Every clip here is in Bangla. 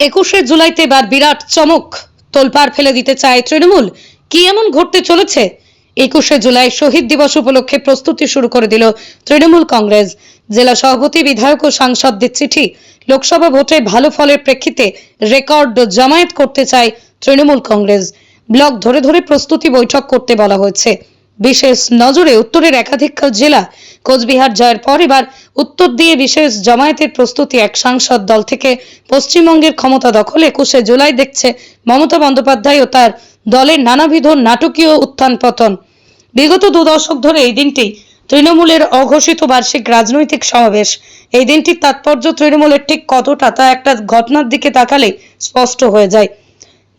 21শে জুলাইতে এবার বিরাট চমক, তোলপাড় ফেলে দিতে চায় তৃণমূল। কি এমন ঘটতে চলেছে? 21শে জুলাই শহীদ দিবস উপলক্ষে প্রস্তুতি শুরু করে দিল তৃণমূল কংগ্রেস। জেলা সভাপতি, বিধায়ক ও সাংসদদের চিঠি। লোকসভা ভোটে ভালো ফলের প্রেক্ষিতে রেকর্ড জামায়াত করতে চায় তৃণমূল কংগ্রেস। ব্লক ধরে ধরে প্রস্তুতি বৈঠক করতে বলা হয়েছে। বিশেষ নজরে উত্তরের একাধিক জেলা। কোচবিহার জয়ের পর এবার উত্তর দিয়ে বিশেষ জামায়াতের প্রস্তুতি। এক সাংসদ দল থেকে পশ্চিমবঙ্গের ক্ষমতা দখল 21শে জুলাই দেখছে মমতা বন্দ্যোপাধ্যায় ও তার দলের নানাবিধ নাটকীয় উত্থান পতন। বিগত 2 দশক ধরে এই দিনটি তৃণমূলের অঘোষিত বার্ষিক রাজনৈতিক সমাবেশ। এই দিনটির তাৎপর্য তৃণমূলের ঠিক কতটা তা একটা ঘটনার দিকে তাকালে স্পষ্ট হয়ে যায়।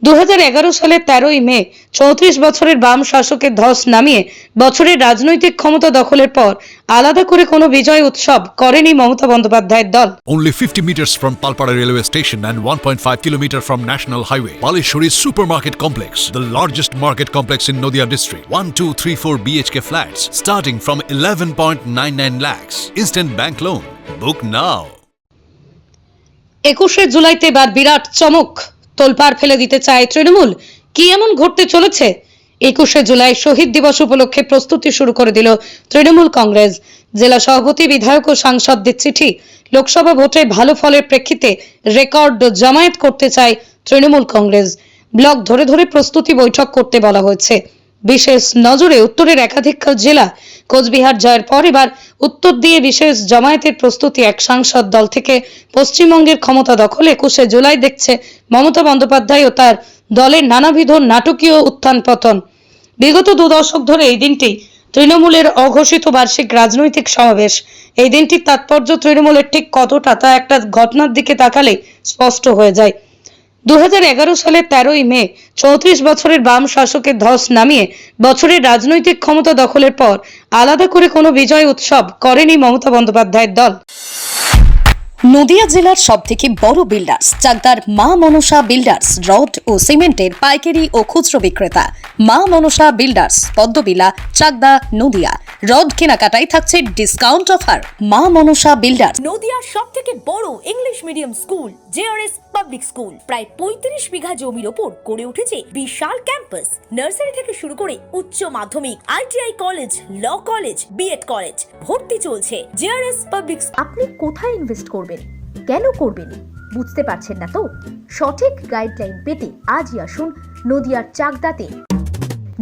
2011 সালের 13ই মে 34 বছরের বাম শাসকের ধস নামিয়ে বছরের রাজনৈতিক ক্ষমতা দখলের পর আলাদা করে কোনো বিজয় উৎসব করেনি মমতা বন্দ্যোপাধ্যায়ের দল। Only 50 meters from Palpara railway station and 1.5 kilometer from National Highway, Palishuri Supermarket Complex, the largest market complex in Noida district. 1, 2, 3, 4 BHK flats starting from 11.99 lakhs. Instant bank loan. Book now. 21শে জুলাইতে এবার বিরাট চমক, তোলপাড় ফেলে দিতে চায় তৃণমূল। কি এমন ঘটতে চলেছে? 21শে জুলাই শহীদ দিবস উপলক্ষে প্রস্তুতি শুরু করে দিল তৃণমূল কংগ্রেস। জেলা সভাপতি, বিধায়ক ও সাংসদদের চিঠি। লোকসভা ভোটে ভালো ফলের প্রেক্ষিতে রেকর্ড জামায়াত করতে চায় তৃণমূল কংগ্রেস। ব্লক ধরে ধরে প্রস্তুতি বৈঠক করতে বলা হয়েছে। বিশেষ নজরে উত্তরের একাধিক জেলা। কোচবিহার জয়ের পর এবার উত্তর দিয়ে বিশেষ জামায়াতের প্রস্তুতি। এক সাংসদ দল থেকে পশ্চিমবঙ্গের ক্ষমতা দখল 21শে জুলাই দেখছে মমতা বন্দ্যোপাধ্যায় ও তার দলের নানাবিধ নাটকীয় উত্থান পতন। বিগত 2 দশক ধরে এই দিনটি তৃণমূলের অঘোষিত বার্ষিক রাজনৈতিক সমাবেশ। এই দিনটির তাৎপর্য তৃণমূলের ঠিক কতটা তা একটা ঘটনার দিকে তাকালে স্পষ্ট হয়ে যায়। 2011 সালের 13ই মে 34 বছরের বাম শাসকের ধস নামিয়ে বছরের রাজনৈতিক ক্ষমতা দখলের পর আলাদা করে কোনো বিজয় উৎসব করেনি মমতা বন্দ্যোপাধ্যায়ের দল। নদিয়া জেলার সবথেকে বড় বিল্ডার্স চাকদার মা মনসা বিল্ডার্স, রড ও সিমেন্টের পাইকারি ও খুচরো বিক্রেতা। মা মনসা বিল্ডার্স, পদ্মবিলা, চাকদা, নদিয়া। রড কেনাকাটায় থাকছে ডিসকাউন্ট অফার। মা মনসা বিল্ডার্স। নদিয়ার সবথেকে বড় English medium school JRS public school প্রায় 35 বিঘা জমির ওপর গড়ে উঠেছে বিশাল ক্যাম্পাস। নার্সারি থেকে শুরু করে উচ্চ মাধ্যমিক, ITI college, law college, BEd college ভর্তি চলছে। JRS public. আপনি কোথায় ইনভেস্ট করবেন, কেন করবেন বুঝতে পারছেন না তো? সঠিক গাইডলাইন পেতে আজই আসুন নদিয়ার চাকদাতে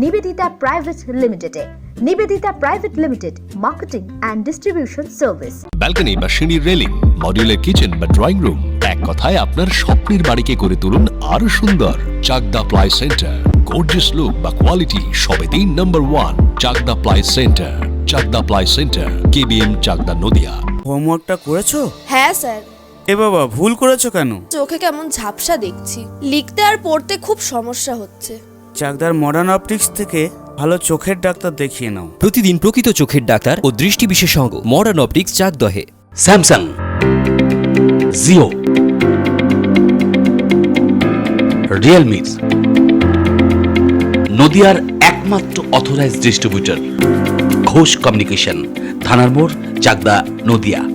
নিবেদিতা প্রাইভেট লিমিটেডে। Nivedita private limited, marketing and distribution service. Balcony বা সিঁড়ির রেলিং, মডিউলার কিচেন বা ড্রয়িং রুম, এক কথায় আপনার স্বপ্নের বাড়িকে করে তুলুন আরো সুন্দর। Chakdah ply centre, gorgeous look বা কোয়ালিটি সবেতেই number 1। Chakdah ply centre, Chakdah ply centre, KBM, Chakdah, Nadia. হোমওয়ার্কটা করেছো? হ্যাঁ স্যার। এ বাবা, ভুল করেছো কেন? চোখে কেমন ঝাপসা দেখছি, লিখতে আর পড়তে খুব সমস্যা হচ্ছে। চাকদার মডার্ন অপটিক্স থেকে ভালো চোখের ডাক্তার দেখিয়ে নাও। প্রতিদিন প্রকৃত চোখের ডাক্তার ও দৃষ্টি বিশেষজ্ঞ মডার্ন অপটিক্স চাকদহে। স্যামসাং, জিও, রিয়েলমি, নদিয়ার একমাত্র অথরাইজড ডিস্ট্রিবিউটর ঘোষ কমিউনিকেশন, থানার মোড়, চাকদা, নদিয়া।